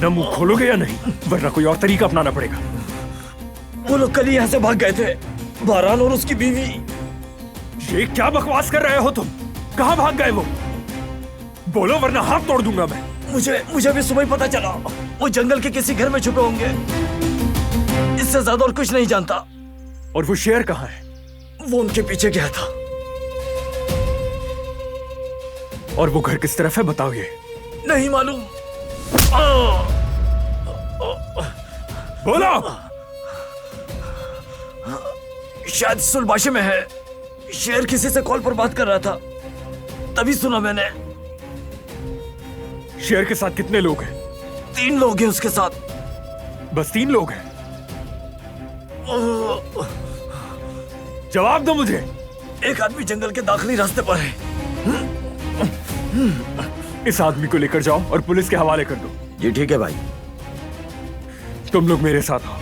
अपना मुंह खोलोगे या नहीं, वरना कोई और तरीका अपनाना पड़ेगा। वो लोग कल यहाँ से भाग गए थे, बारान और उसकी बीवी। ये क्या बकवास कर रहे हो तुम? कहाँ भाग गए वो? बोलो वरना हाथ तोड़ दूंगा मैं। मुझे अभी सुबह ही पता चला, वो जंगल के किसी घर में छुपे होंगे। इससे ज्यादा और कुछ नहीं जानता। और वो शेर कहाँ है? वो उनके पीछे गया था। और वो घर किस तरफ है बताओ। ये नहीं मालूम। बोलो। शायद सुलबाशे में है। शेर किसी से कॉल पर बात कर रहा था, तभी सुना मैंने। शेर के साथ कितने लोग हैं? 3 लोग हैं उसके साथ। बस 3 लोग हैं? जवाब दो मुझे। एक आदमी जंगल के दाखिली रास्ते पर है। इस आदमी को लेकर जाओ और पुलिस के हवाले कर दो। जी ठीक है भाई। तुम लोग मेरे साथ आओ।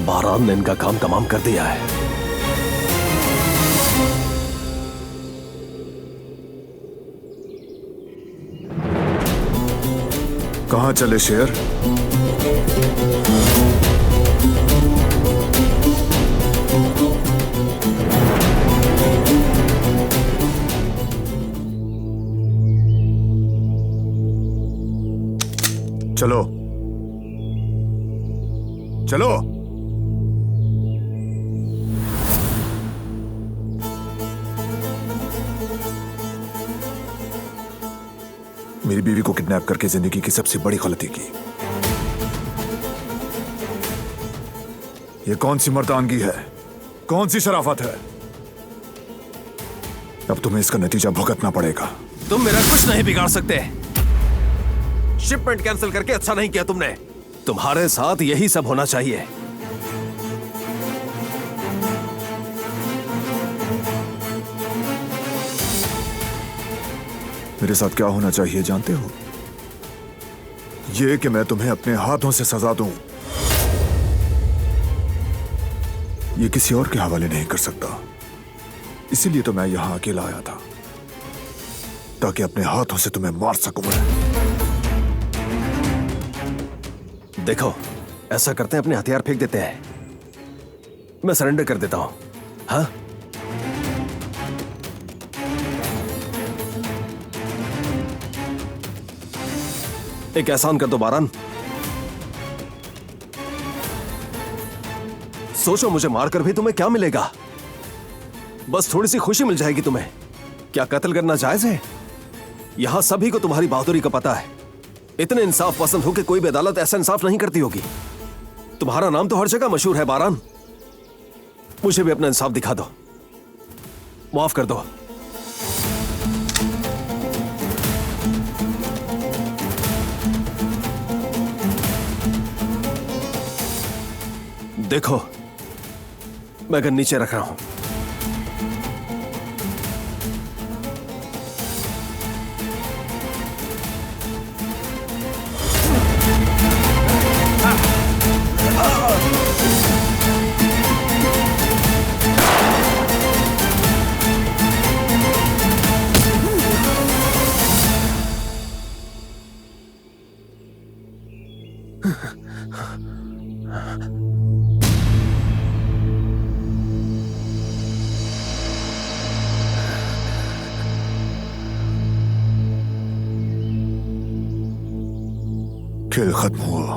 बारान ने इनका काम तमाम कर दिया है। कहां चले शेर? चलो चलो। मेरी बीवी को किडनैप करके जिंदगी की सबसे बड़ी गलती की। ये कौन सी मर्दानगी है, कौन सी शराफत है? अब तुम्हें इसका नतीजा भुगतना पड़ेगा। तुम मेरा कुछ नहीं बिगाड़ सकते। शिपमेंट कैंसिल करके अच्छा नहीं किया तुमने। तुम्हारे साथ यही सब होना चाहिए। मेरे साथ क्या होना चाहिए जानते हो? ये कि मैं तुम्हें अपने हाथों से सजा दूं। ये किसी और के हवाले नहीं कर सकता। इसीलिए तो मैं यहां अकेला आया था, ताकि अपने हाथों से तुम्हें मार सकूं मैं। देखो, ऐसा करते हैं अपने हथियार फेंक देते हैं। मैं सरेंडर कर देता हूं। हाँ, एक एहसान कर दो बारान। सोचो, मुझे मारकर भी तुम्हें क्या मिलेगा? बस थोड़ी सी खुशी मिल जाएगी तुम्हें। क्या कत्ल करना जायज है? यहां सभी को तुम्हारी बहादुरी का पता है। इतने इंसाफ पसंद हो कि कोई भी अदालत ऐसा इंसाफ नहीं करती होगी। तुम्हारा नाम तो हर जगह मशहूर है बारान। मुझे भी अपना इंसाफ दिखा दो, माफ कर दो। देखो, मैं गन नीचे रख रहा हूं। खेल खत्म हुआ।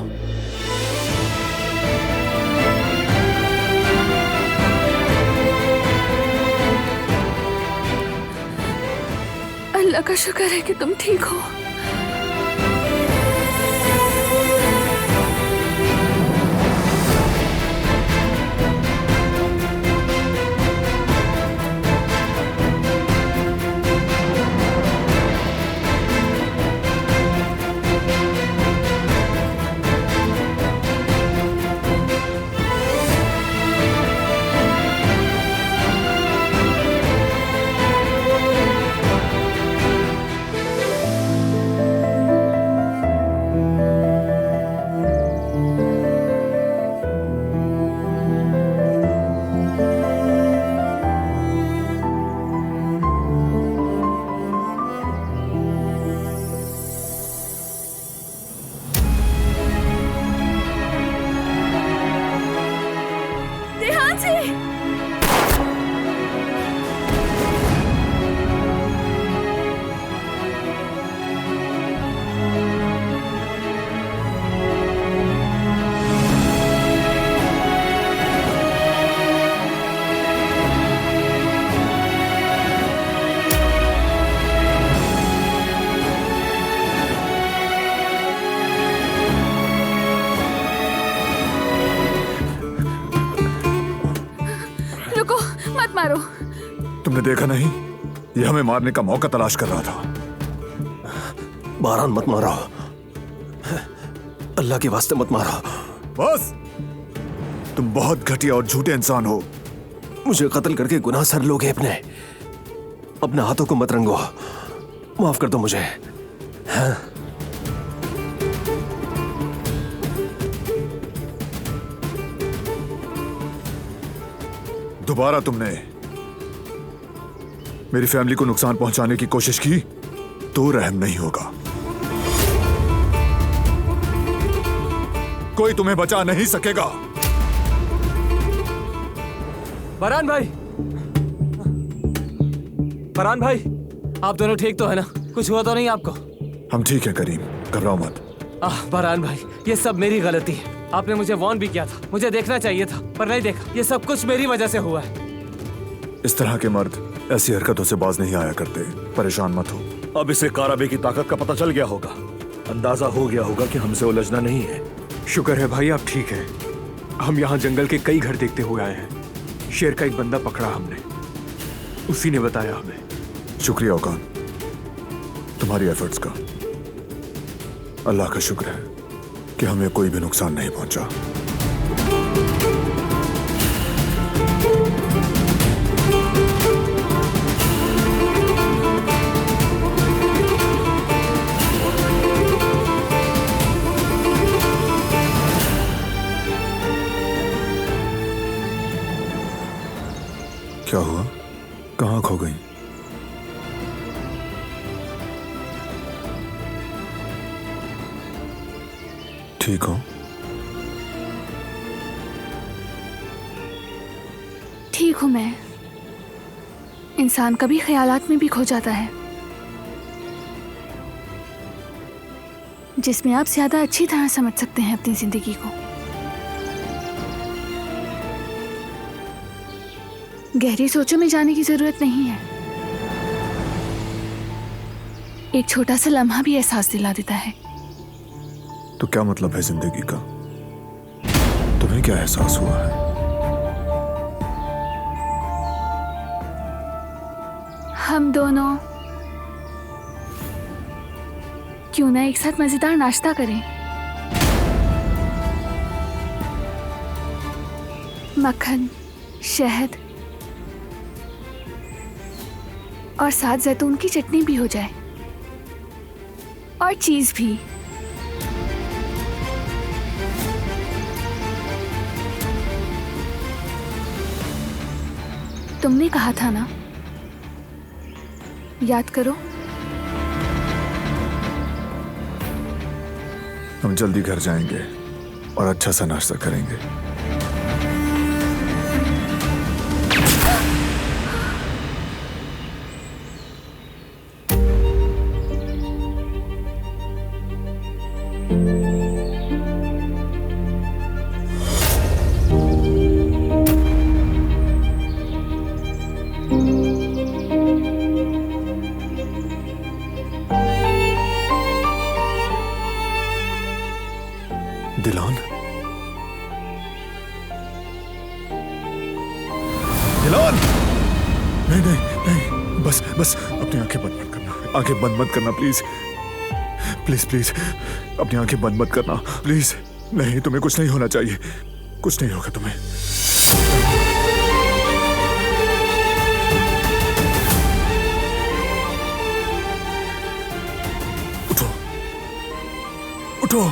अल्लाह का शुक्र है कि तुम ठीक हो। देखा नहीं? ये हमें मारने का मौका तलाश कर रहा था। बारान मत मारो, अल्लाह के वास्ते मत मारो। बस, तुम बहुत घटिया और झूठे इंसान हो। मुझे कत्ल करके गुनाह सर लोगे अपने हाथों को मत रंगो। माफ कर दो मुझे। हाँ? दोबारा तुमने मेरी फैमिली को नुकसान पहुंचाने की कोशिश की तो रहम नहीं होगा। कोई तुम्हें बचा नहीं सकेगा। फरहान भाई, फरहान भाई, आप दोनों ठीक तो है ना? कुछ हुआ तो नहीं आपको? हम ठीक है करीम, घबराओ मत। फरहान भाई, ये सब मेरी गलती है। आपने मुझे वार्न भी किया था, मुझे देखना चाहिए था, पर नहीं देखा। ये सब कुछ मेरी वजह से हुआ है। इस तरह के मर्द ऐसी हरकतों से बाज नहीं आया करते। परेशान मत हो। अब इसे काराबे की ताकत का पता चल गया होगा। अंदाजा हो गया होगा कि हमसे उलझना नहीं है। शुक्र है भाई आप ठीक हैं। हम यहाँ जंगल के कई घर देखते हुए आए हैं। शेर का एक बंदा पकड़ा हमने, उसी ने बताया हमें। शुक्रिया औकान, तुम्हारी एफर्ट्स का। अल्लाह का शुक्र है कि हमें कोई भी नुकसान नहीं पहुंचा। क्या हुआ? कहाँ खो गई? ठीक हो? ठीक हूँ मैं। इंसान कभी ख्यालात में भी खो जाता है, जिसमें आप ज्यादा अच्छी तरह समझ सकते हैं अपनी जिंदगी को। गहरी सोचों में जाने की जरूरत नहीं है। एक छोटा सा लम्हा भी एहसास दिला देता है। तो क्या मतलब है जिंदगी का? तुम्हें क्या एहसास हुआ है? हम दोनों क्यों ना एक साथ मजेदार नाश्ता करें? मक्खन, शहद और साथ जैतून की चटनी भी हो जाए, और चीज भी। तुमने कहा था ना, याद करो। हम जल्दी घर जाएंगे और अच्छा सा नाश्ता करेंगे। दिलान, दिलान, नहीं नहीं नहीं, बस बस अपनी आंखें बंद मत करना। आंखें बंद मत करना प्लीज, प्लीज प्लीज, अपनी आंखें बंद मत करना प्लीज। नहीं, तुम्हें कुछ नहीं होना चाहिए, कुछ नहीं होगा तुम्हें। उठो उठो।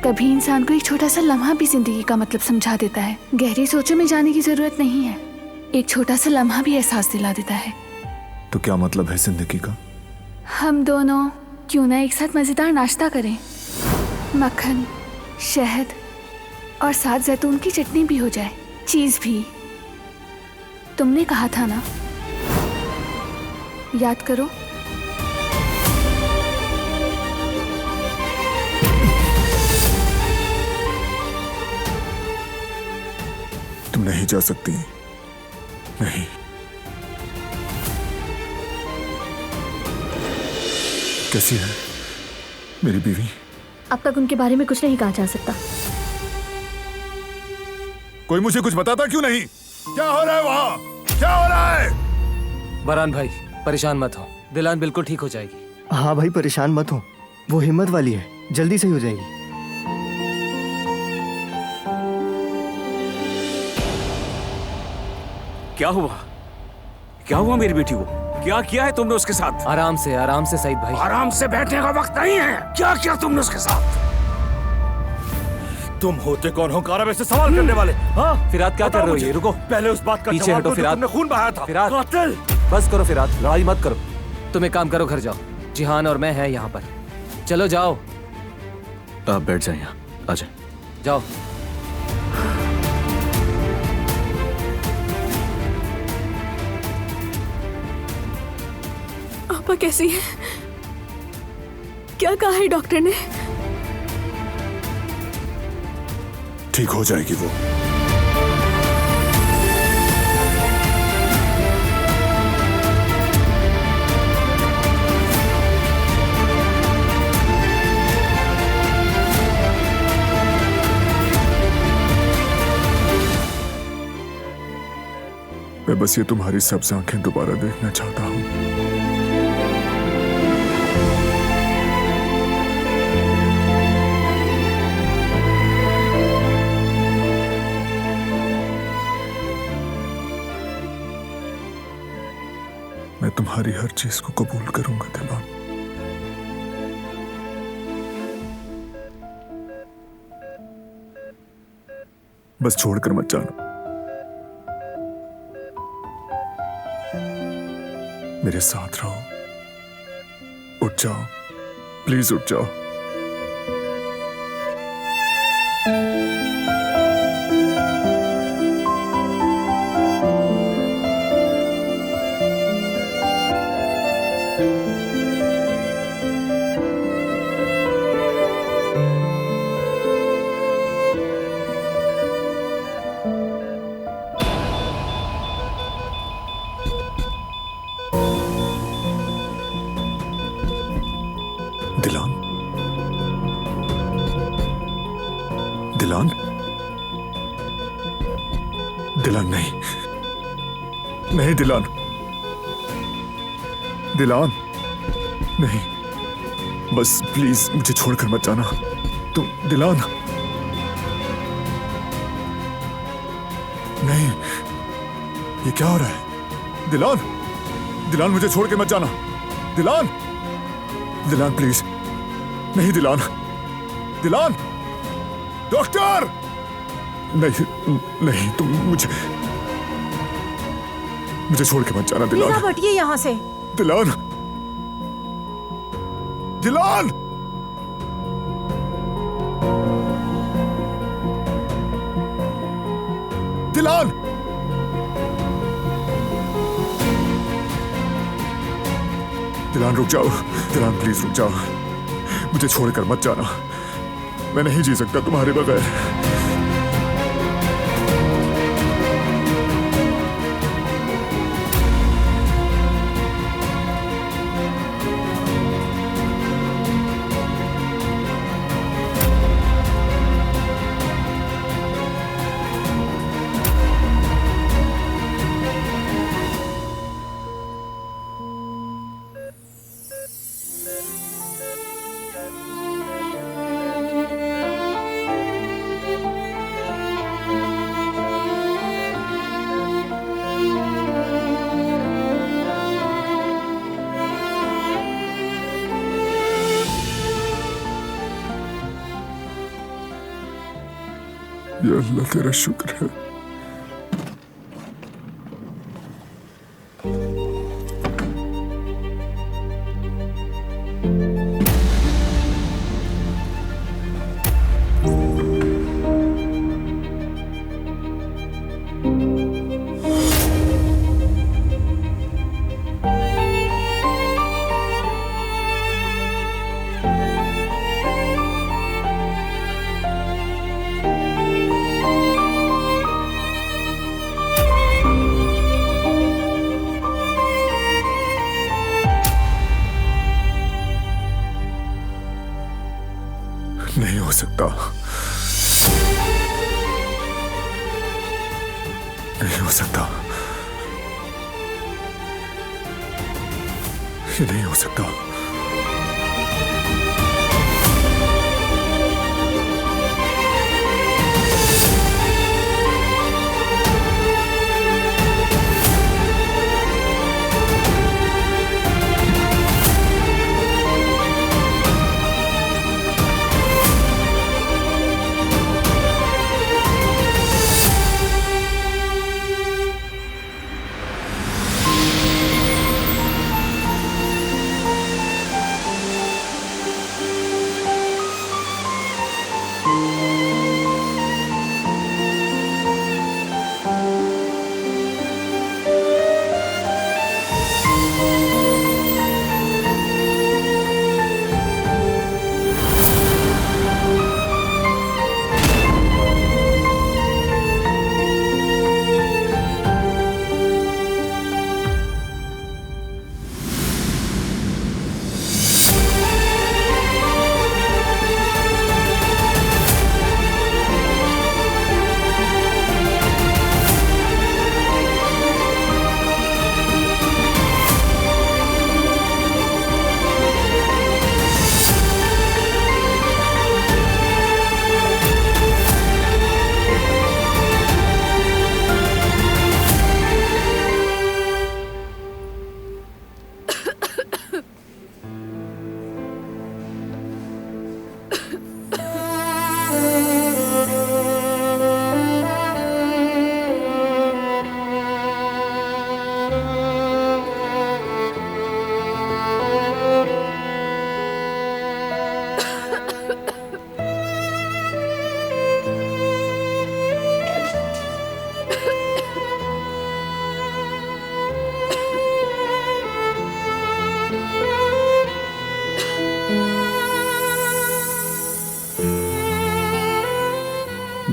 कभी इंसान को एक छोटा सा लम्हा भी जिंदगी का मतलब समझा देता है। गहरी सोचों में जाने की जरूरत नहीं है। एक छोटा सा लम्हा भी एहसास दिला देता है। तो क्या मतलब है जिंदगी का? हम दोनों क्यों ना एक साथ मजेदार नाश्ता करें। मक्खन, शहद और साथ जैतून की चटनी भी हो जाए, चीज भी। तुमने कहा था ना, याद करो। तुम नहीं जा सकती, नहीं। कैसी है मेरी बीवी? अब तक उनके बारे में कुछ नहीं कहा जा सकता। कोई मुझे कुछ बताता क्यों नहीं? क्या हो रहा है वहां? क्या हो रहा है? बरहान भाई परेशान मत हो, दिलान बिल्कुल ठीक हो जाएगी। हाँ भाई परेशान मत हो, वो हिम्मत वाली है, जल्दी सही हो जाएगी। क्या हुआ? क्या हुआ मेरी बेटी को? क्या किया है तुमने उसके साथ? आराम से सईद भाई। आराम से बैठने का वक्त नहीं है। क्या किया तुमने उसके साथ? तुम होते कौन हो कारा से सवाल करने वाले? हाँ फिराद क्या कर रहे हो? ये रुको, पहले उस बात का पीछे जवाब हटो दो जो फिराद। तुमने खून बहाया था। फिराद। कातिल! बस करो फिराद, लड़ाई मत करो। तुम एक काम करो, घर जाओ, जिहान और मैं हैं यहाँ पर। चलो जाओ। आप बैठ जाए यहाँ, आ जाए। जाओ। आपा कैसी है? क्या कहा है डॉक्टर ने? ठीक हो जाएगी वो। मैं बस ये तुम्हारी सब्ज आंखें दोबारा देखना चाहता हूं। मैं तुम्हारी हर चीज को कबूल करूंगा दिलान। बस छोड़कर मत जाना। मेरे साथ रहो। उठ जाओ, प्लीज उठ जाओ। दिलान, दिलान, दिलान नहीं, नहीं दिलान, दिलान नहीं, बस प्लीज मुझे छोड़कर मत जाना। तुम दिलान, नहीं, ये क्या हो रहा है? दिलान, दिलान मुझे छोड़ के मत जाना। दिलान, दिलान प्लीज, नहीं दिलान, दिलान, डॉक्टर! नहीं, नहीं तुम मुझे छोड़ के मत जाना दिलान। मीरा हटिए यहाँ से। दिलान, दिलान! दिलान! दिलान रुक जाओ, दिलान प्लीज रुक जाओ, मुझे छोड़कर मत जाना। मैं नहीं जी सकता तुम्हारे बगैर। या अल्लाह तेरा शुक्र है। सकता, नहीं हो सकता, ये नहीं हो सकता।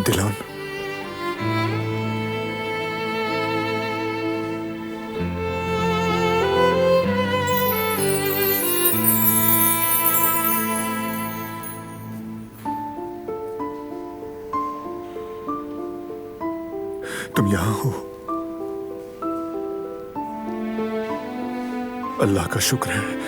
दिलान, तुम यहां हो, अल्लाह का शुक्र है।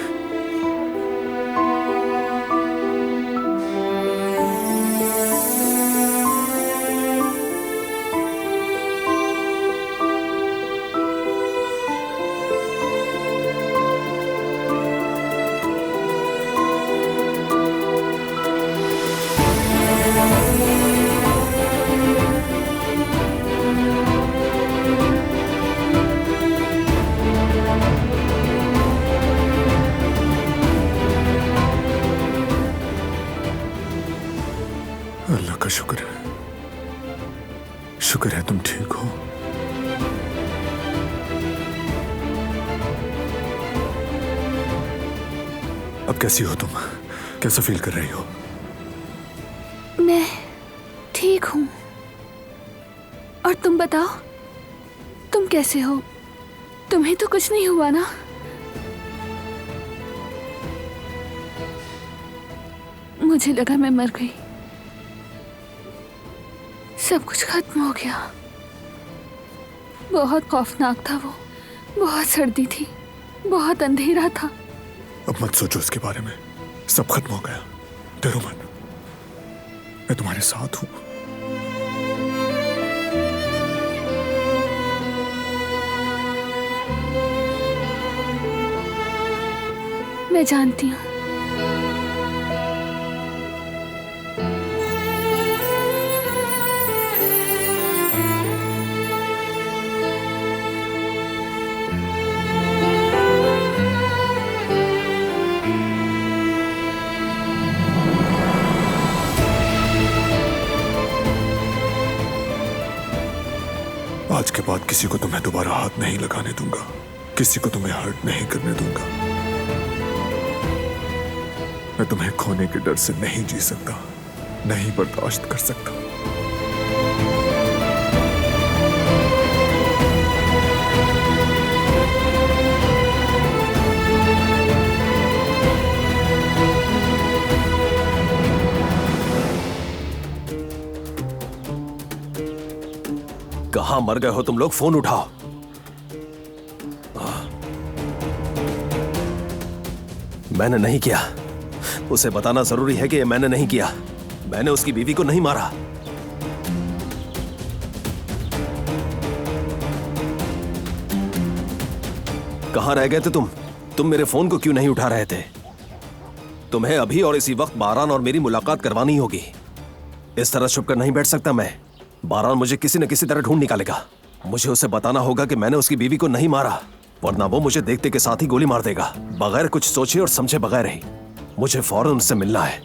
अल्लाह का शुक्र है, शुक्र है तुम ठीक हो। अब कैसी हो तुम? कैसा फील कर रही हो? मैं ठीक हूं। और तुम बताओ, तुम कैसे हो? तुम्हें तो कुछ नहीं हुआ ना? मुझे लगा मैं मर गई, सब कुछ खत्म हो गया। बहुत खौफनाक था वो, बहुत सर्दी थी, बहुत अंधेरा था। अब मत सोचो इसके बारे में, सब खत्म हो गया। डरो मत, मैं तुम्हारे साथ हूं। मैं जानती हूँ। आज के बाद किसी को तुम्हें दोबारा हाथ नहीं लगाने दूंगा, किसी को तुम्हें हर्ट नहीं करने दूंगा। मैं तुम्हें खोने के डर से नहीं जी सकता, नहीं बर्दाश्त कर सकता। कहां मर गए हो तुम लोग? फोन उठाओ। मैंने नहीं किया। उसे बताना जरूरी है कि ये मैंने नहीं किया। मैंने उसकी बीवी को नहीं मारा। कहां रह गए थे तुम? तुम मेरे फोन को क्यों नहीं उठा रहे थे? तुम्हें अभी और इसी वक्त बारान और मेरी मुलाकात करवानी होगी। इस तरह छुप कर नहीं बैठ सकता मैं। बारान मुझे किसी न किसी तरह ढूंढ निकालेगा। मुझे उसे बताना होगा कि मैंने उसकी बीवी को नहीं मारा, वरना वो मुझे देखते के साथ ही गोली मार देगा, बगैर कुछ सोचे और समझे बगैर ही। मुझे फौरन उससे मिलना है,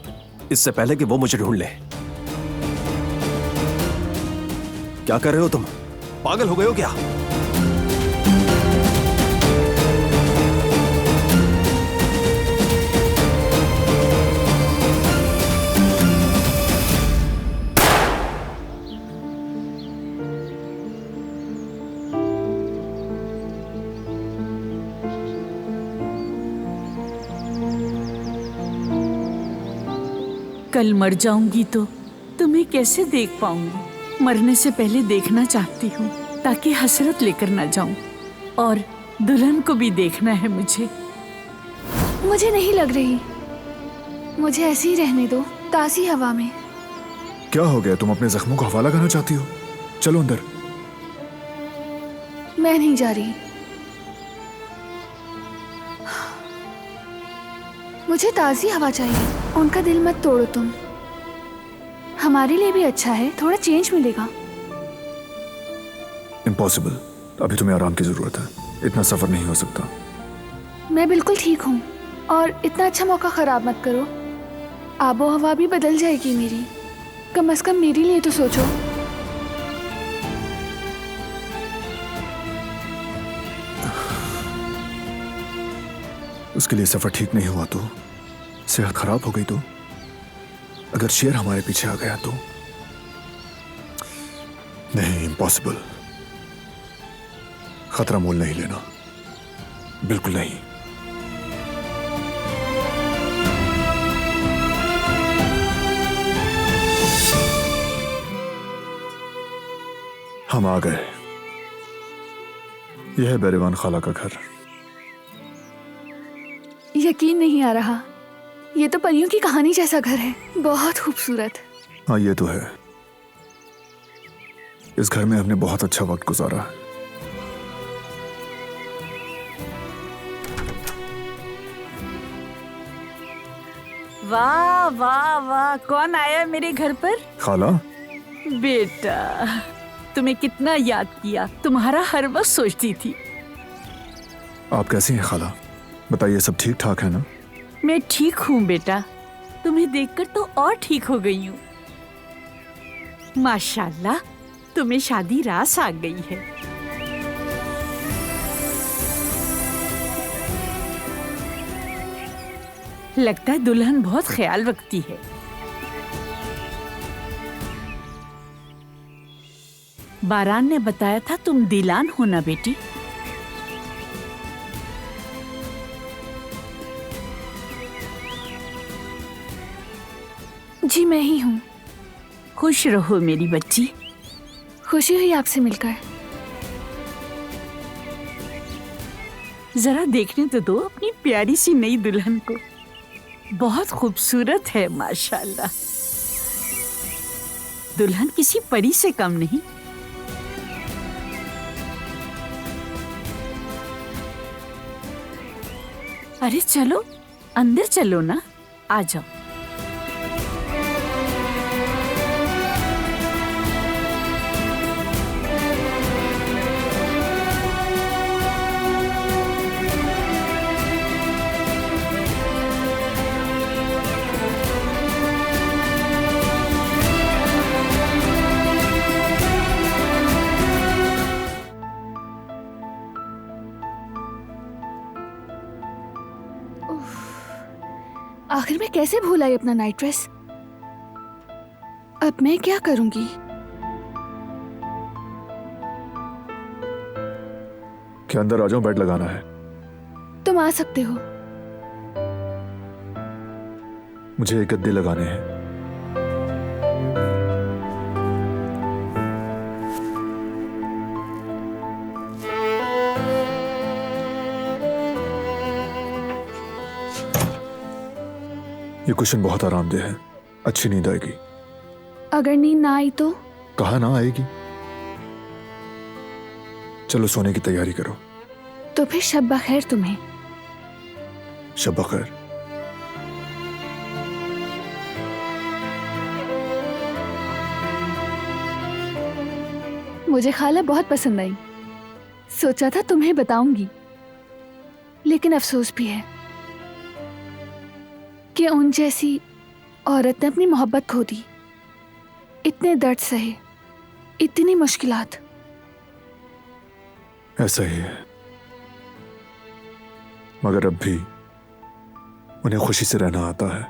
इससे पहले कि वो मुझे ढूंढ ले। क्या कर रहे हो तुम? पागल हो गए हो क्या? कल मर जाऊंगी तो तुम्हें कैसे देख पाऊंगी? मरने से पहले देखना चाहती हूँ ताकि हसरत लेकर ना जाऊं, और दुल्हन को भी देखना है मुझे। मुझे नहीं लग रही। मुझे ऐसे ही रहने दो, ताज़ी हवा में। क्या हो गया? तुम अपने जख्मों को हवाला करना चाहती हो? चलो अंदर। मैं नहीं जा रही। मुझे ताज़ी हवा चाहिए। उनका दिल मत तोड़ो तुम। हमारे लिए भी अच्छा है, थोड़ा चेंज मिलेगा। इम्पॉसिबल। अभी तुम्हें आराम की जरूरत है। इतना सफर नहीं हो सकता। मैं बिल्कुल ठीक हूँ, और इतना अच्छा मौका खराब मत करो। आबो हवा भी बदल जाएगी मेरी। कम से कम मेरे लिए तो सोचो। उसके लिए सफर ठीक नहीं हुआ तो, सेहत खराब हो गई तो, अगर शेर हमारे पीछे आ गया तो? नहीं, इम्पॉसिबल। खतरा मोल नहीं लेना, बिल्कुल नहीं। हम आ गए। यह है बेरीवान खाला का घर। यकीन नहीं आ रहा। ये तो परियों की कहानी जैसा घर है, बहुत खूबसूरत। हाँ, ये तो है। इस घर में हमने बहुत अच्छा वक्त गुजारा है। वाह वाह वाह, कौन आया मेरे घर पर? खाला। बेटा, तुम्हें कितना याद किया, तुम्हारा हर वक्त सोचती थी। आप कैसी हैं खाला? बताइए, सब ठीक ठाक है ना? मैं ठीक हूँ बेटा, तुम्हें देखकर तो और ठीक हो गई हूँ। माशाल्लाह, तुम्हें शादी रास आ गई है। लगता है दुल्हन बहुत ख्याल रखती है। बारान ने बताया था तुम दिलान हो ना बेटी? जी मैं ही हूँ। खुश रहो मेरी बच्ची। खुशी हुई आपसे मिलकर। जरा देखने तो दो अपनी प्यारी सी नई दुल्हन को। बहुत खूबसूरत है माशाल्लाह। दुल्हन किसी परी से कम नहीं। अरे चलो अंदर चलो ना, आ जाओ। आखिर मैं कैसे भूल आई अपना नाइट ड्रेस? अब मैं क्या करूंगी? क्या अंदर आ जाऊं? बेड लगाना है। तुम आ सकते हो। मुझे एक गद्दे लगाने हैं। ये कुशन बहुत आरामदेह है, अच्छी नींद आएगी। अगर नींद ना आई तो? कहा ना आएगी। चलो सोने की तैयारी करो। तो फिर शब बखैर तुम्हें। शब बखैर। मुझे खाला बहुत पसंद आई। सोचा था तुम्हें बताऊंगी, लेकिन अफसोस भी है कि उन जैसी औरत ने अपनी मोहब्बत खो दी। इतने दर्द सहे, इतनी मुश्किलात। ऐसा ही है, मगर अब भी उन्हें खुशी से रहना आता है।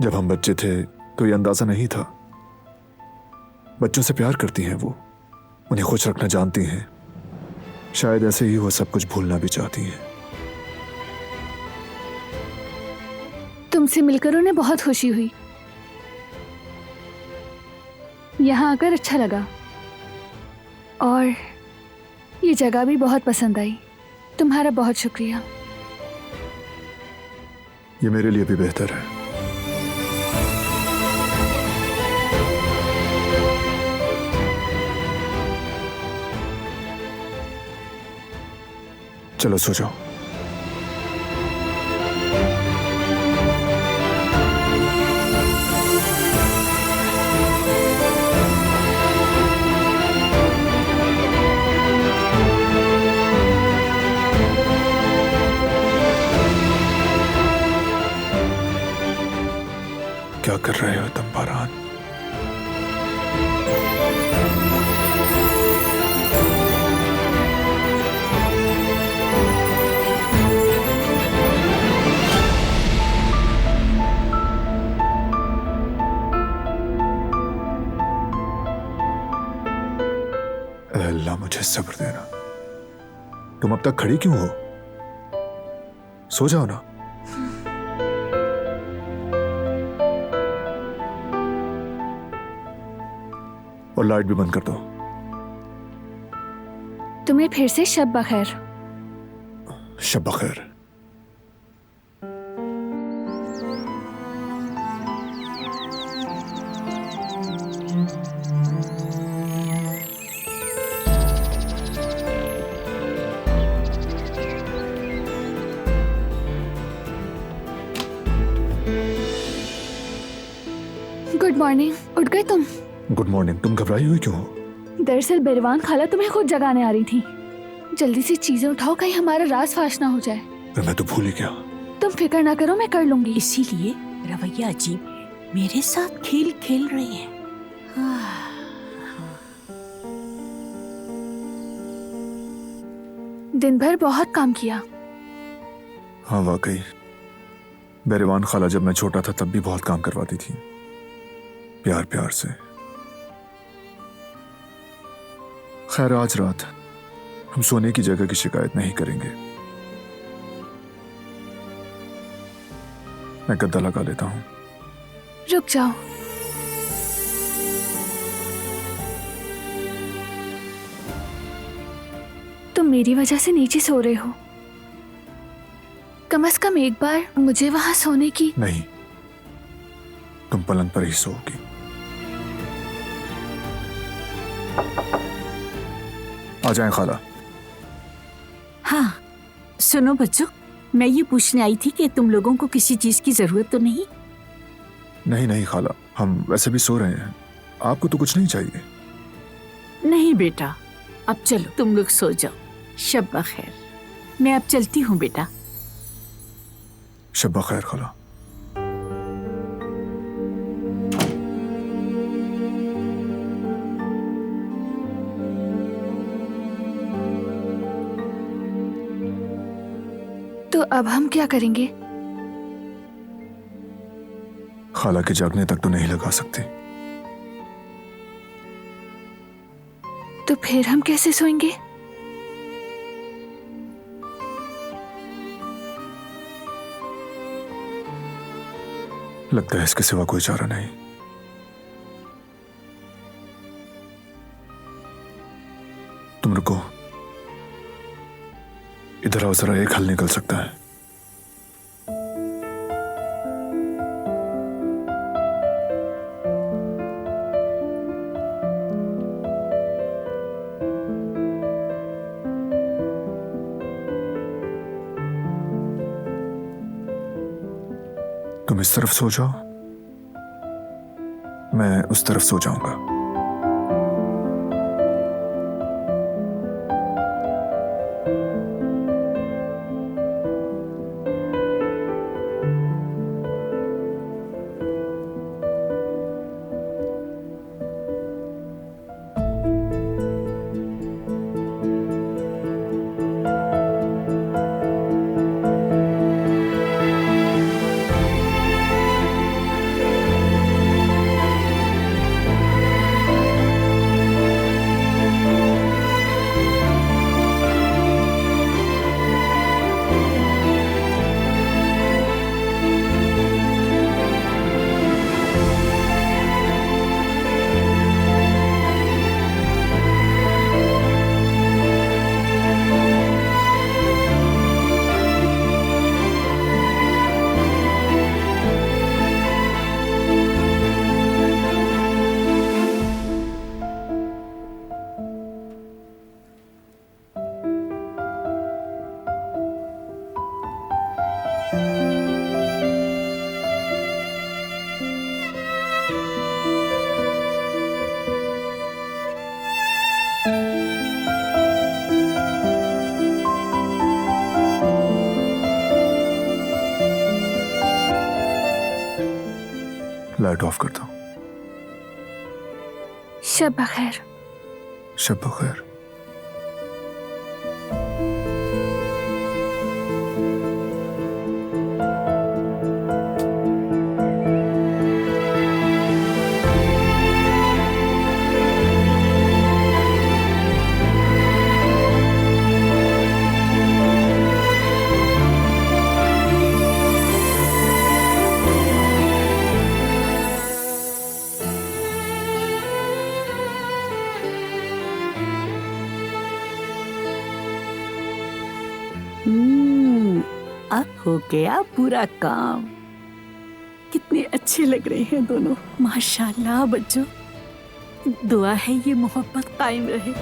जब हम बच्चे थे तो ये अंदाजा नहीं था। बच्चों से प्यार करती हैं वो, उन्हें खुश रखना जानती हैं। शायद ऐसे ही वो सब कुछ भूलना भी चाहती हैं। तुमसे मिलकर उन्हें बहुत खुशी हुई। यहाँ आकर अच्छा लगा और ये जगह भी बहुत पसंद आई। तुम्हारा बहुत शुक्रिया। ये मेरे लिए भी बेहतर है। चलो सो जाओ। क्या कर रहे हो तुम बारान? अल्लाह मुझे सब्र देना। तुम अब तक खड़ी क्यों हो? सो जाओ ना। और लाइट भी बंद कर दो। तुम्हें फिर से शब बखैर। शब बखैर। Good morning. उठ गए तुम? Good morning. तुम घबराई हुई क्यों हो? दरअसल बिरवान खाला तुम्हें खुद जगाने आ रही थी। जल्दी से चीजें उठाओ, कहीं हमारा राज फाश ना हो जाए। मैं तो भूल ही गया। तुम फिक्र ना करो, मैं कर लूंगी। इसीलिए रवैया अजीब है। मेरे साथ खेल खेल रही है। दिन भर बहुत काम किया। हाँ वाकई, बेरवान खाला जब मैं छोटा था तब भी बहुत काम करवाती थी, प्यार प्यार से। खैर आज रात हम सोने की जगह की शिकायत नहीं करेंगे। मैं गद्दा लगा लेता हूं। रुक जाओ। तुम मेरी वजह से नीचे सो रहे हो। कम से कम एक बार मुझे वहां सोने की। नहीं, तुम पलंग पर ही सोओगी। आ जाएं खाला। हाँ सुनो बच्चों, मैं ये पूछने आई थी कि तुम लोगों को किसी चीज की जरूरत तो नहीं? नहीं नहीं खाला, हम वैसे भी सो रहे हैं। आपको तो कुछ नहीं चाहिए? नहीं बेटा, अब चलो तुम लोग सो जाओ। शब बखैर। मैं अब चलती हूँ बेटा। शब बखैर खाला। तो अब हम क्या करेंगे? खाला के जागने तक तो नहीं लगा सकते। तो फिर हम कैसे सोएंगे? लगता है इसके सिवा कोई चारा नहीं। तुम रुको, इधर आओ जरा, एक हल निकल सकता है। तुम इस तरफ सो जाओ, मैं उस तरफ सो जाऊंगा। लाइट ऑफ करता हूं। शब बखैर। शब बखैर। अब हो गया पूरा काम। कितने अच्छे लग रहे हैं दोनों, माशाल्लाह बच्चों। दुआ है ये मोहब्बत कायम रहे।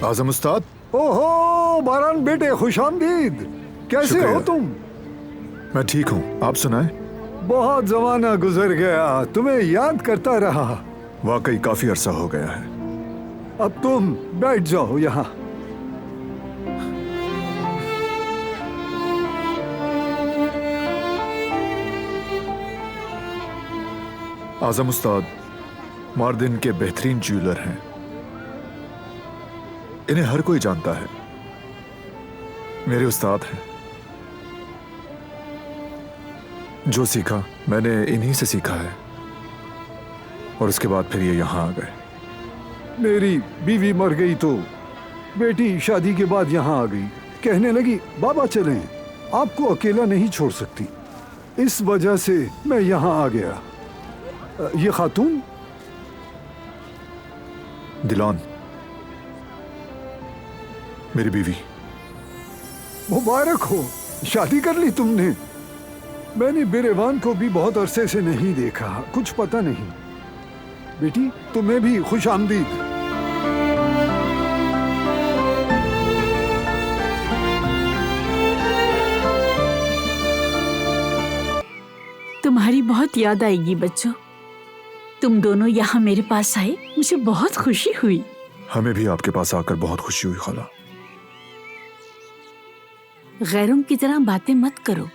आजम उस्ताद। ओहो बारान बेटे, खुशामदीद। कैसे हो तुम? मैं ठीक हूँ, आप सुनाएं। बहुत जमाना गुजर गया, तुम्हें याद करता रहा। वाकई काफी अरसा हो गया है। अब तुम बैठ जाओ यहाँ। आजम उस्ताद मार्दिन के बेहतरीन ज्वेलर हैं। इन्हें हर कोई जानता है, मेरे उस्ताद हैं। जो सीखा मैंने इन्हीं से सीखा है, और उसके बाद फिर ये यहां आ गए। मेरी बीवी मर गई तो बेटी शादी के बाद यहाँ आ गई। कहने लगी बाबा चलें, आपको अकेला नहीं छोड़ सकती। इस वजह से मैं यहाँ आ गया। ये खातून दिलान, मेरी बीवी। मुबारक हो, शादी कर ली तुमने। मैंने बिरेवान को भी बहुत अरसे से नहीं देखा, कुछ पता नहीं। बेटी तुम्हें भी खुश आमदीद। तुम्हारी बहुत याद आएगी बच्चों। तुम दोनों यहाँ मेरे पास आए, मुझे बहुत खुशी हुई। हमें भी आपके पास आकर बहुत खुशी हुई खाला। गैरों की तरह बातें मत करो,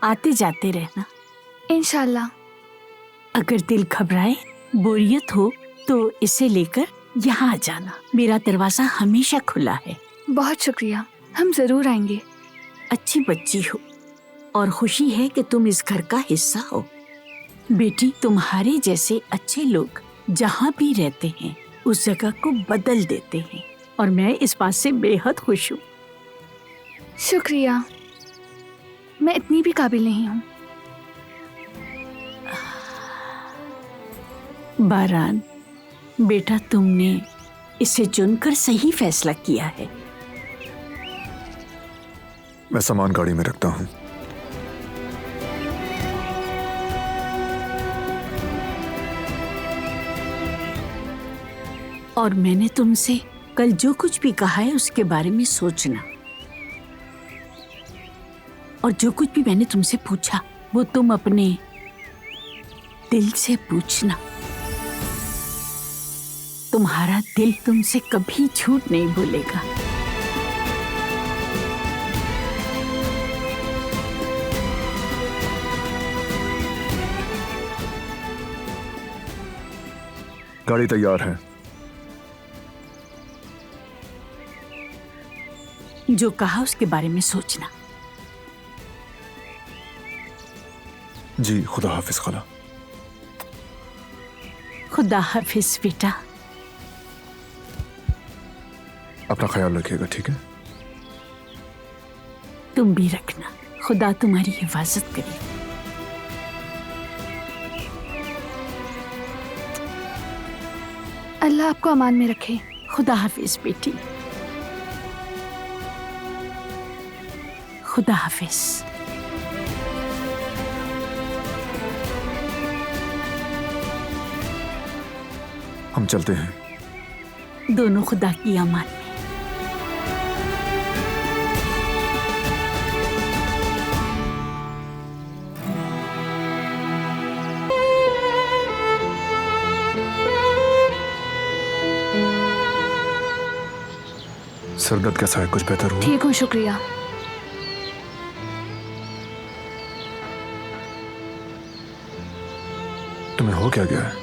आते जाते रहना। इंशाल्लाह। अगर दिल घबराए, बोरियत हो तो इसे लेकर यहाँ आ जाना। मेरा दरवाजा हमेशा खुला है। बहुत शुक्रिया, हम जरूर आएंगे। अच्छी बच्ची हो और खुशी है कि तुम इस घर का हिस्सा हो। बेटी, तुम्हारे जैसे अच्छे लोग जहाँ भी रहते हैं उस जगह को बदल देते हैं और मैं इस बात से बेहद खुश हूँ। शुक्रिया, मैं इतनी भी काबिल नहीं हूँ। बारान, बेटा तुमने इसे चुनकर सही फैसला किया है। मैं सामान गाड़ी में रखता हूँ। और मैंने तुमसे कल जो कुछ भी कहा है उसके बारे में सोचना, और जो कुछ भी मैंने तुमसे पूछा वो तुम अपने दिल से पूछना। तुम्हारा दिल तुमसे कभी झूठ नहीं बोलेगा। गाड़ी तैयार है। जो कहा उसके बारे में सोचना। जी, खुदा हाफिज खाला। खुदा हाफिज बेटा। अपना ख्याल रखिएगा, ठीक है? तुम भी रखना। खुदा तुम्हारी हिफाजत करे। अल्लाह आपको अमान में रखे। खुदा हाफिज बेटी। खुदा हाफिज। हम चलते हैं। दोनों खुदा की अमान में। सरदर्द कैसा है? कुछ बेहतर हुआ? ठीक हूँ, शुक्रिया। तुम्हें हो क्या गया है?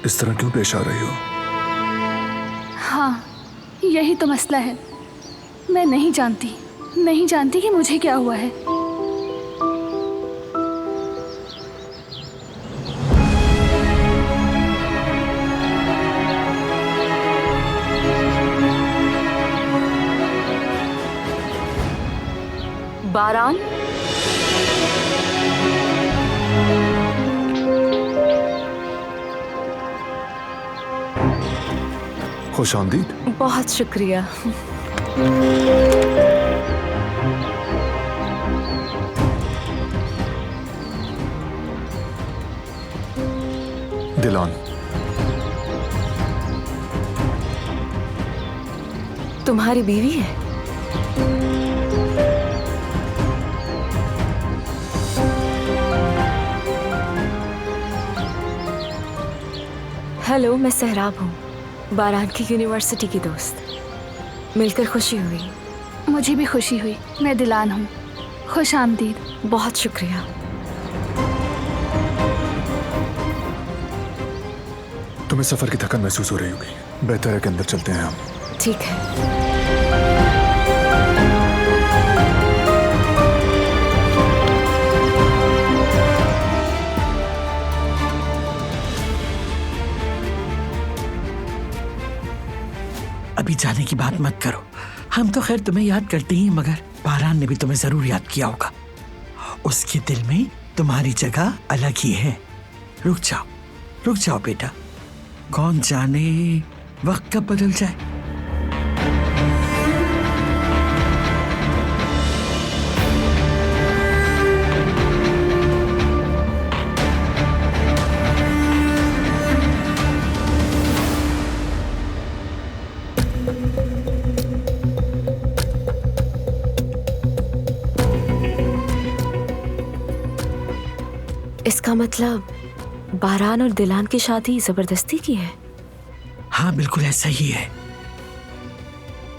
इस तरह क्यों पेश आ रही हो? हाँ, यही तो मसला है। मैं नहीं जानती कि मुझे क्या हुआ है। बारान, खुश आमदीद। बहुत शुक्रिया। दिलान, तुम्हारी बीवी है? हेलो, मैं सहराब हूँ, बारान की यूनिवर्सिटी की दोस्त। मिलकर खुशी हुई। मुझे भी खुशी हुई। मैं दिलान हूँ। खुश आमदीद। बहुत शुक्रिया। तुम्हें सफर की थकान महसूस हो रही होगी। बेहतर है कि अंदर चलते हैं हम। ठीक है। अभी जाने की बात मत करो। हम तो खैर तुम्हें याद करते ही, मगर बारान ने भी तुम्हें जरूर याद किया होगा। उसके दिल में तुम्हारी जगह अलग ही है। रुक जाओ बेटा, कौन जाने वक्त कब बदल जाए। इसका मतलब बारान और दिलान की शादी जबरदस्ती की है? हाँ बिल्कुल ऐसा ही है।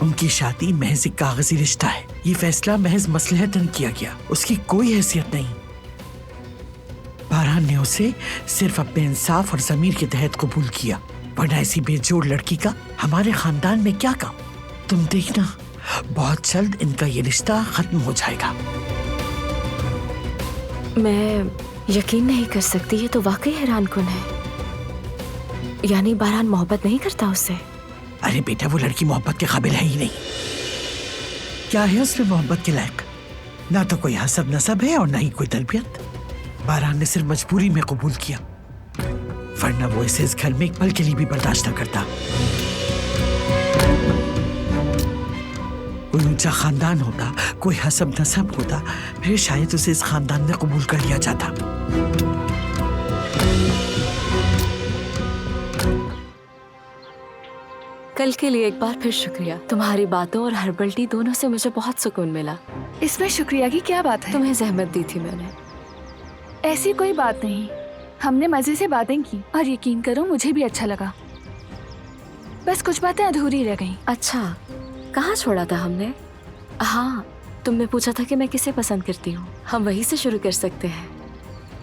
उनकी शादी महज एक कागजी रिश्ता है। ये फैसला महज मसलहतन किया गया, उसकी कोई हैसियत नहीं। बारान ने उसे सिर्फ अपने इंसाफ और जमीर के तहत कबूल किया, वरना ऐसी बेजोड़ लड़की का हमारे खानदान में क्या काम। तुम देखना, बहुत जल्द इनका ये रिश्ता खत्म हो जाएगा। मैं यकीन नहीं कर सकती, ये तो वाकई हैरानकुन है। यानी बारान मोहब्बत नहीं करता उससे? अरे बेटा, वो लड़की मोहब्बत के काबिल है ही नहीं। क्या है उसमें मोहब्बत के लायक? ना तो कोई हसब नसब है और ना ही कोई तरबियत। बारान ने सिर्फ मजबूरी में कबूल किया, वरना वो इसे इस घर में एक पल के लिए भी बर्दाश्त न करता। कोई ऊंचा खानदान होता, कोई हसब नसब होता, फिर शायद उसे इस खानदान में कबूल कर लिया जाता। कल के लिए एक बार फिर शुक्रिया। तुम्हारी बातों और हर्बल टी दोनों से मुझे बहुत सुकून मिला। इसमें शुक्रिया की क्या बात है? तुम्हें जहमत दी थी मैंने। ऐसी कोई बात नहीं, हमने मजे से बातें की और यकीन करो मुझे भी अच्छा लगा। बस कुछ बातें अधूरी रह गईं। अच्छा, कहाँ छोड़ा था हमने? हाँ, तुमने पूछा था कि मैं किसे पसंद करती हूँ। हम वहीं से शुरू कर सकते हैं।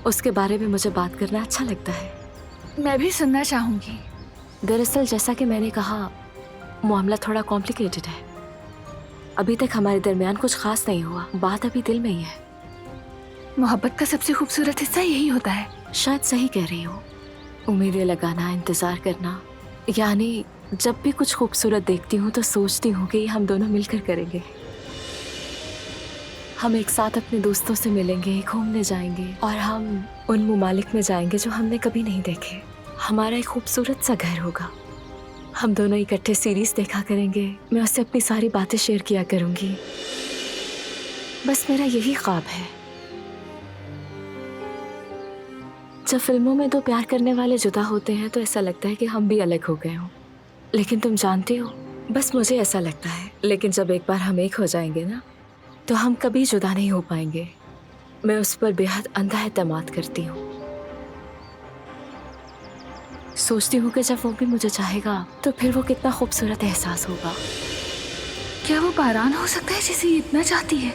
उसके बारे में मुझे बात करना अच्छा लगता है। मैं भी सुनना चाहूंगी। दरअसल जैसा कि मैंने कहा, मामला थोड़ा कॉम्प्लिकेटेड है। अभी तक हमारे दरमियान कुछ खास नहीं हुआ, बात अभी दिल में ही है। मोहब्बत का सबसे खूबसूरत हिस्सा यही होता है। शायद सही कह रही हो। उम्मीदें लगाना, इंतजार करना, यानी जब भी कुछ खूबसूरत देखती हूँ तो सोचती हूँ कि हम दोनों मिलकर करेंगे। हम एक साथ अपने दोस्तों से मिलेंगे, घूमने जाएंगे और हम उन मुमालिक में जाएंगे जो हमने कभी नहीं देखे। हमारा एक खूबसूरत सा घर होगा। हम दोनों इकट्ठे सीरीज देखा करेंगे। मैं उससे अपनी सारी बातें शेयर किया करूंगी। बस मेरा यही ख्वाब है। जब फिल्मों में दो प्यार करने वाले जुदा होते हैं तो ऐसा लगता है कि हम भी अलग हो गए हों। लेकिन तुम जानती हो, बस मुझे ऐसा लगता है। लेकिन जब एक बार हम एक हो जाएंगे ना, तो हम कभी जुदा नहीं हो पाएंगे। मैं उस पर बेहद अंधा एतमाद करती हूँ। सोचती हूँ कि जब वो भी मुझे चाहेगा तो फिर वो कितना खूबसूरत एहसास होगा। क्या वो बारान हो सकता है जिसे ये इतना चाहती है?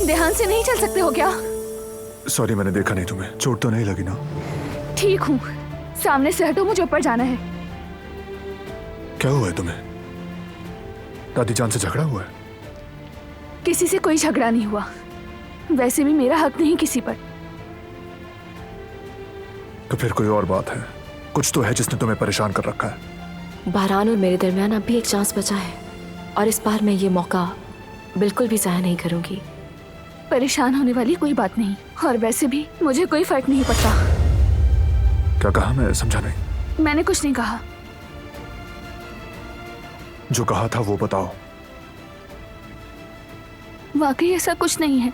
ध्यान से नहीं चल सकते हो क्या? सॉरी, मैंने देखा नहीं तुम्हें। चोट तो नहीं लगी ना? ठीक हूँ, सामने से हटो, मुझे ऊपर जाना है। क्या हुआ है तुम्हें? दादी जान से झगड़ा हुआ है? किसी से कोई झगड़ा नहीं हुआ। वैसे भी मेरा हक नहीं किसी पर। तो फिर कोई और बात है? कुछ तो है जिसने तुम्हें परेशान कर रखा है। बारान और मेरे दरमियान अब भी एक चांस बचा है और इस बार मैं ये मौका बिल्कुल भी ज़ाया नहीं करूंगी। परेशान होने वाली कोई बात नहीं, और वैसे भी मुझे कोई फर्क नहीं पड़ता। क्या कहा? मैं समझा नहीं। मैंने कुछ नहीं कहा। जो कहा था वो बताओ। वाकई ऐसा कुछ नहीं है।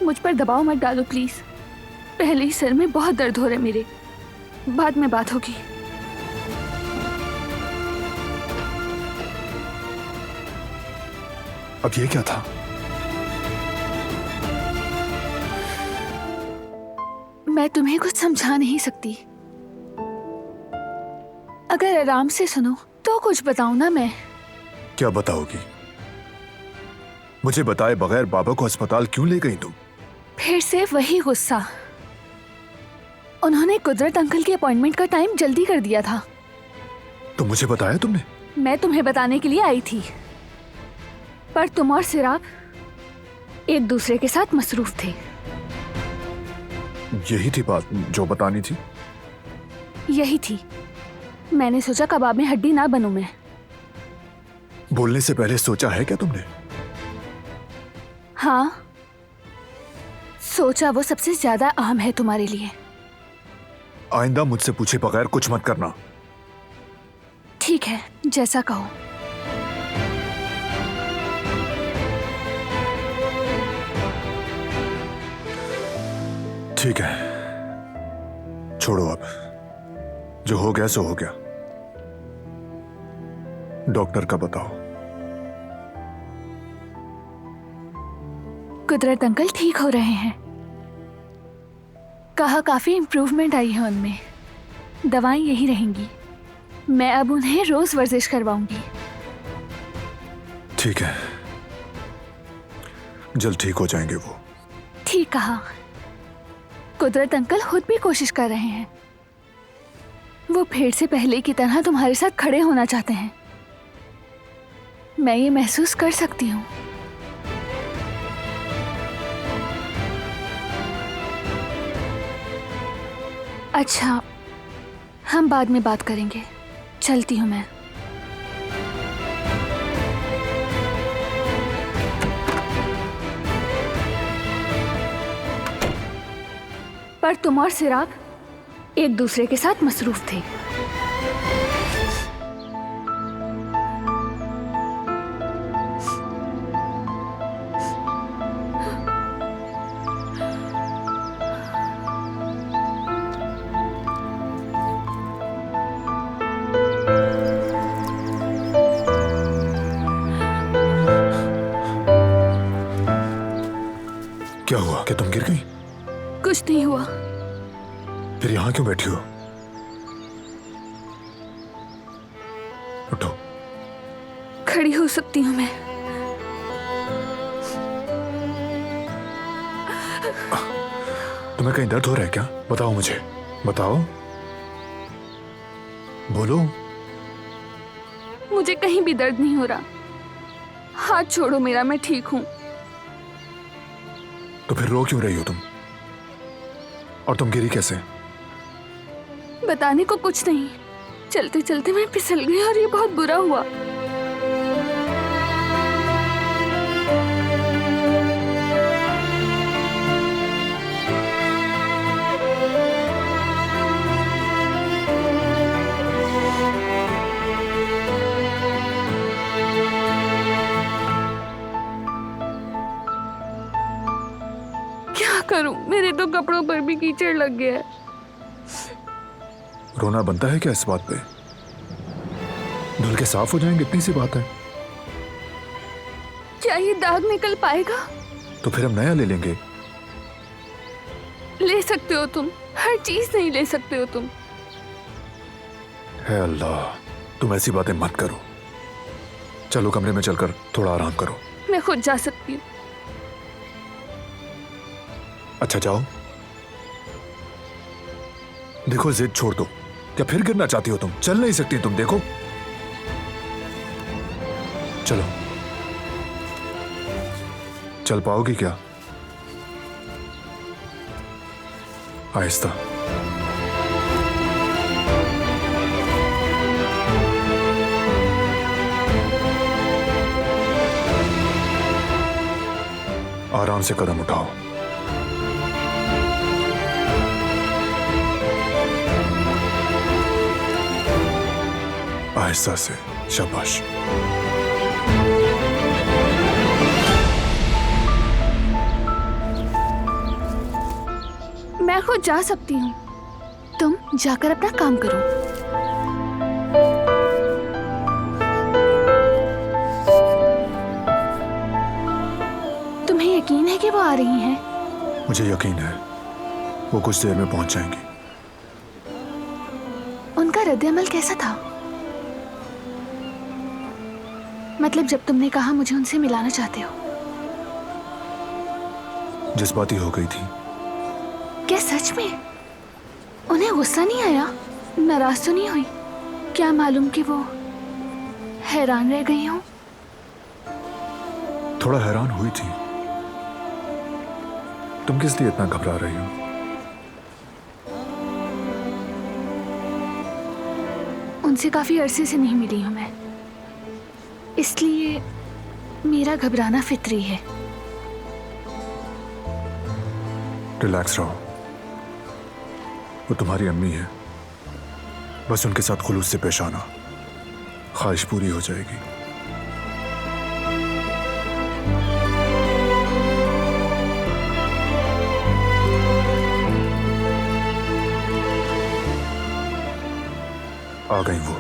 मुझ पर दबाव मत डालो प्लीज। पहले ही सर में बहुत दर्द हो रहा है मेरे। बाद में बात होगी। अब ये क्या था? मैं तुम्हें कुछ समझा नहीं सकती। अगर आराम से सुनो तो कुछ बताऊं ना मैं। क्या बताओगी? मुझे बताए बगैर बाबा को अस्पताल क्यों ले गई तुम? फिर से वही गुस्सा। उन्होंने कुदरत अंकल की अपॉइंटमेंट का टाइम जल्दी कर दिया था। तो मुझे बताया तुमने? मैं तुम्हें बताने के लिए आई थी, पर तुम और सिराग एक दूसरे के साथ मसरूफ थे। यही थी बात जो बतानी थी। यही थी। मैंने सोचा कबाब में हड्डी ना बनूं मैं। बोलने से पहले सोचा है क्या तुमने? हाँ, सोचा। वो सबसे ज्यादा अहम है तुम्हारे लिए। आइंदा मुझसे पूछे बगैर कुछ मत करना। ठीक है, जैसा कहो। ठीक है, छोड़ो अब। जो हो गया सो हो गया। डॉक्टर का बताओ। कुदरत अंकल ठीक हो रहे हैं। कहा काफी इम्प्रूवमेंट आई है उनमें। दवाएं यही रहेंगी। मैं अब उन्हें रोज वर्जिश करवाऊंगी। ठीक है, जल्द ठीक हो जाएंगे वो। ठीक कहा। कुदरत अंकल खुद भी कोशिश कर रहे हैं। वो फिर से पहले की तरह तुम्हारे साथ खड़े होना चाहते हैं। मैं ये महसूस कर सकती हूँ। अच्छा, हम बाद में बात करेंगे। चलती हूँ मैं। पर तुम और सिराग एक दूसरे के साथ मसरूफ थे। क्या हुआ? क्या तुम गिर गई? कुछ नहीं हुआ। फिर यहां क्यों बैठी हो? उठो। खड़ी हो सकती हूँ मैं। तुम्हें कहीं दर्द हो रहा है क्या? बताओ मुझे, बताओ, बोलो। मुझे कहीं भी दर्द नहीं हो रहा। हाथ छोड़ो मेरा, मैं ठीक हूँ। तो फिर रो क्यों रही हो तुम? और तुम गिरी कैसे? बताने को कुछ नहीं। चलते चलते मैं फिसल गई और ये बहुत बुरा हुआ। क्या करूं? मेरे तो कपड़ों पर भी कीचड़ लग गया है। रोना बनता है क्या इस बात पे? धुल के साफ हो जाएंगे, इतनी सी बात है। क्या ये दाग निकल पाएगा? तो फिर हम नया ले लेंगे। ले सकते हो तुम, हर चीज नहीं ले सकते हो तुम। है अल्लाह, तुम ऐसी बातें मत करो। चलो कमरे में चलकर थोड़ा आराम करो। मैं खुद जा सकती हूँ। अच्छा जाओ। देखो जिद छोड़ दो। क्या फिर गिरना चाहती हो तुम? चल नहीं सकती तुम, देखो। चलो। चल पाओगी क्या? आहिस्ता। आराम से कदम उठाओ। आहिस्ता से, शाबाश। मैं खुद जा सकती हूँ। तुम जाकर अपना काम करो। तुम्हें यकीन है कि वो आ रही हैं? मुझे यकीन है वो कुछ देर में पहुंच जाएंगी। उनका रद्द-ए-अमल कैसा था? मतलब जब तुमने कहा मुझे उनसे मिलाना चाहते हो। जज्बाती हो गई थी। क्या सच में? उन्हें गुस्सा नहीं आया? नाराज तो नहीं हुई? क्या मालूम कि वो हैरान रह गई हूं? थोड़ा हैरान हुई थी। तुम किस लिए इतना घबरा रही हो? उनसे काफी अरसे से नहीं मिली हूं मैं, इसलिए मेरा घबराना फितरी है। रिलैक्स रहो, वो तुम्हारी अम्मी है, बस उनके साथ खुलूस से पेश आना, ख्वाहिश पूरी हो जाएगी। आ गई वो।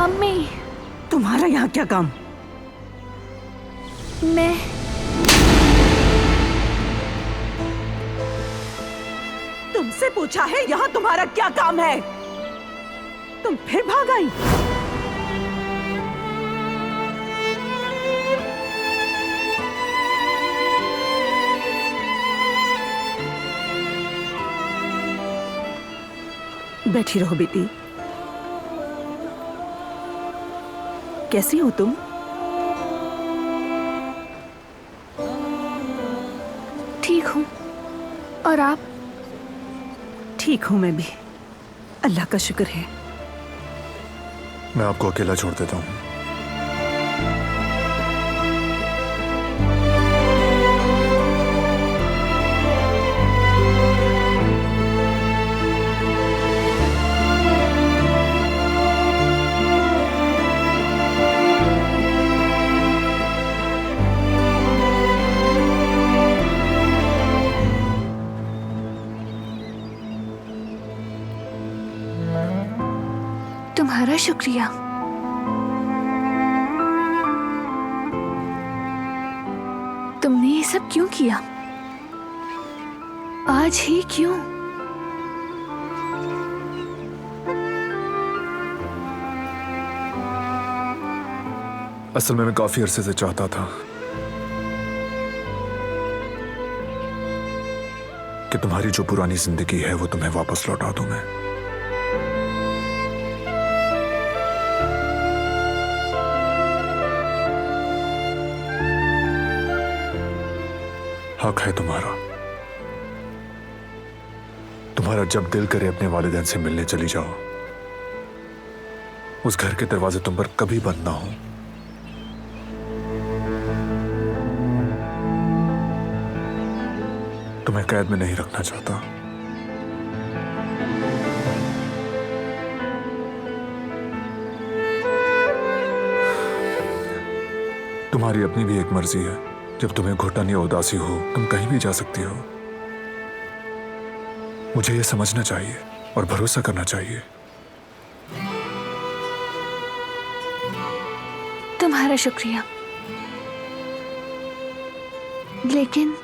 अम्मी, तुम्हारा यहाँ क्या काम? मैं तुमसे पूछा है यहाँ तुम्हारा क्या काम है? तुम फिर भाग आई? बैठी रहो बेटी। कैसी हो तुम? ठीक हूँ, और आप? ठीक हूँ मैं भी, अल्लाह का शुक्र है। मैं आपको अकेला छोड़ देता हूँ। तुम्हारा शुक्रिया। तुमने ये सब क्यों किया? आज ही क्यों? असल में मैं काफी अरसे से चाहता था कि तुम्हारी जो पुरानी जिंदगी है वो तुम्हें वापस लौटा दूं मैं। हक है तुम्हारा। तुम्हारा जब दिल करे अपने वालिदैन से मिलने चली जाओ। उस घर के दरवाजे तुम पर कभी बंद ना हो। तुम्हें कैद में नहीं रखना चाहता। तुम्हारी अपनी भी एक मर्जी है। जब तुम्हें घुटन या उदासी हो तुम कहीं भी जा सकती हो। मुझे यह समझना चाहिए और भरोसा करना चाहिए। तुम्हारा शुक्रिया, लेकिन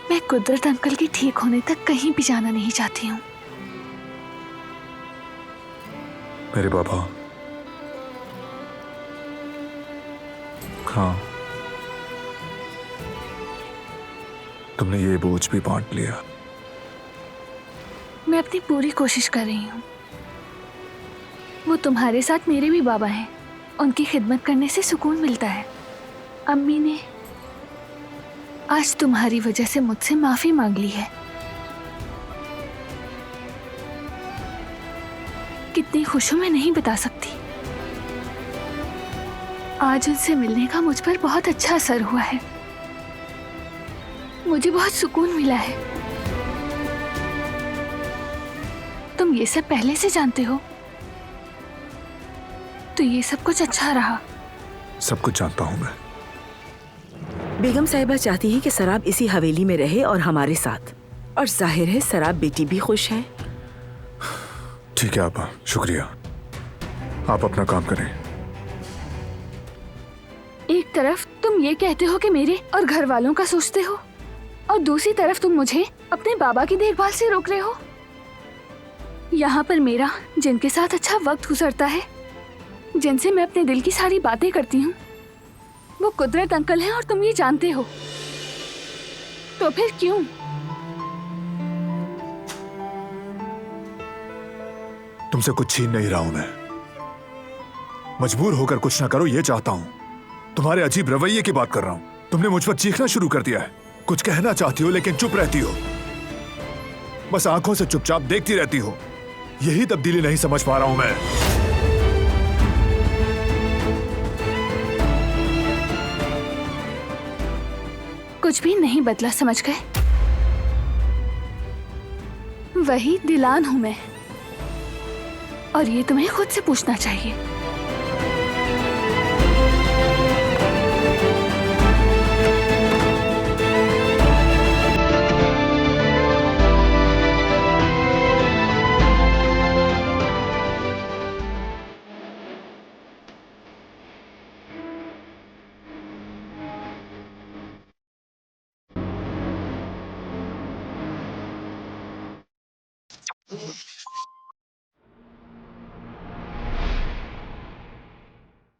मैं कुदरत अंकल के ठीक होने तक कहीं भी जाना नहीं चाहती हूँ। मेरे बाबा, हाँ, तुमने ये बोझ भी बांट लिया। मैं अपनी पूरी कोशिश कर रही हूँ। वो तुम्हारे साथ मेरे भी बाबा हैं। उनकी खिदमत करने से सुकून मिलता है। अम्मी ने आज तुम्हारी वजह से मुझसे माफी मांग ली है। कितनी खुश हूं मैं नहीं बता सकती। आज उनसे मिलने का मुझ पर बहुत अच्छा असर हुआ है। मुझे बहुत सुकून मिला है। तुम ये सब पहले से जानते हो, तो ये सब कुछ अच्छा रहा। सब कुछ जानता हूं मैं। बेगम साहिबा चाहती है कि सराब इसी हवेली में रहे और हमारे साथ, और जाहिर है सराब बेटी भी खुश है। ठीक है आपा, शुक्रिया। आप अपना काम करें। एक तरफ तुम ये कहते हो कि मेरे और घर वालों का सोचते हो, और दूसरी तरफ तुम मुझे अपने बाबा की देखभाल से रोक रहे हो। यहाँ पर मेरा जिनके साथ अच्छा वक्त गुजरता है, जिनसे मैं अपने दिल की सारी बातें करती हूँ, वो कुदरत अंकल हैं और तुम ये जानते हो। तो फिर क्यों? तुमसे कुछ छीन नहीं रहा हूं मैं। मजबूर होकर कुछ ना करो ये चाहता हूं। तुम्हारे अजीब रवैये की बात कर रहा हूं। तुमने मुझ पर चीखना शुरू कर दिया है। कुछ कहना चाहती हो लेकिन चुप रहती हो। बस आंखों से चुपचाप देखती रहती हो। यही तब्दीली नहीं समझ पा रहा हूं मैं। कुछ भी नहीं बदला, समझ गए? वही दिलान हूं मैं, और ये तुम्हें खुद से पूछना चाहिए।